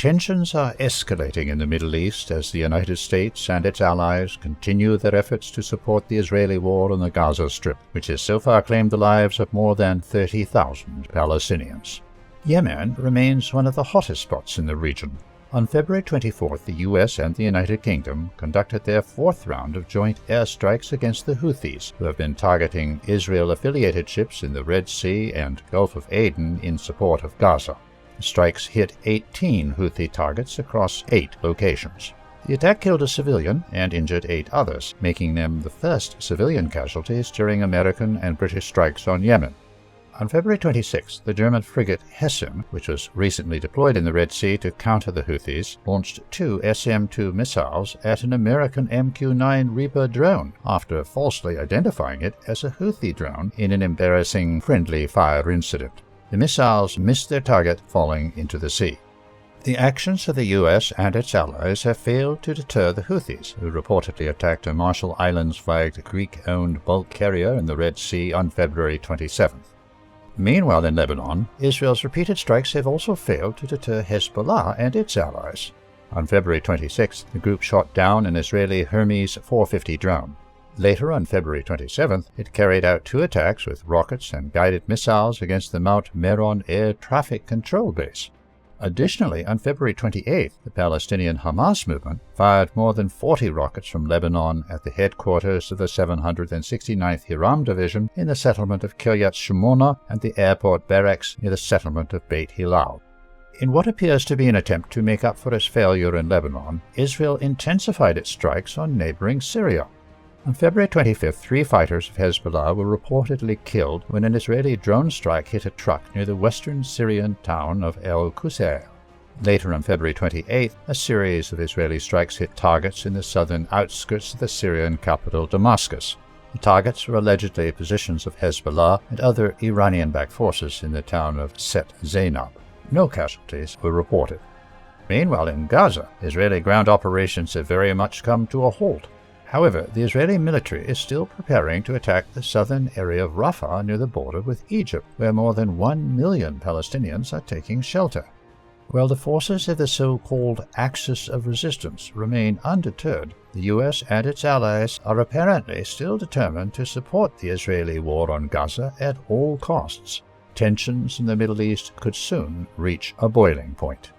Tensions are escalating in the Middle East as the United States and its allies continue their efforts to support the Israeli war on the Gaza Strip, which has so far claimed the lives of more than 30,000 Palestinians. Yemen remains one of the hottest spots in the region. On February 24th, the US and the United Kingdom conducted their fourth round of joint airstrikes against the Houthis, who have been targeting Israel-affiliated ships in the Red Sea and Gulf of Aden in support of Gaza. The strikes hit 18 Houthi targets across 8 locations. The attack killed a civilian and injured 8 others, making them the first civilian casualties during American and British strikes on Yemen. On February 26, the German frigate Hesem, which was recently deployed in the Red Sea to counter the Houthis, launched 2 SM-2 missiles at an American MQ-9 Reaper drone after falsely identifying it as a Houthi drone in an embarrassing friendly fire incident. The missiles missed their target, falling into the sea. The actions of the US and its allies have failed to deter the Houthis, who reportedly attacked a Marshall Islands-flagged Greek-owned bulk carrier in the Red Sea on February 27th. Meanwhile, in Lebanon, Israel's repeated strikes have also failed to deter Hezbollah and its allies. On February 26th, the group shot down an Israeli Hermes 450 drone. Later, on February 27th, it carried out 2 attacks with rockets and guided missiles against the Mount Meron air traffic control base. Additionally, on February 28th, the Palestinian Hamas movement fired more than 40 rockets from Lebanon at the headquarters of the 769th Hiram Division in the settlement of Kiryat Shimona and the airport barracks near the settlement of Beit Hilal. In what appears to be an attempt to make up for its failure in Lebanon, Israel intensified its strikes on neighboring Syria. On February 25th, 3 fighters of Hezbollah were reportedly killed when an Israeli drone strike hit a truck near the western Syrian town of El Qusair. Later on February 28th, a series of Israeli strikes hit targets in the southern outskirts of the Syrian capital Damascus. The targets were allegedly positions of Hezbollah and other Iranian-backed forces in the town of Set Zainab. No casualties were reported. Meanwhile, in Gaza, Israeli ground operations have very much come to a halt. However, the Israeli military is still preparing to attack the southern area of Rafah near the border with Egypt, where more than 1 million Palestinians are taking shelter. While the forces of the so-called Axis of Resistance remain undeterred, the US and its allies are apparently still determined to support the Israeli war on Gaza at all costs. Tensions in the Middle East could soon reach a boiling point.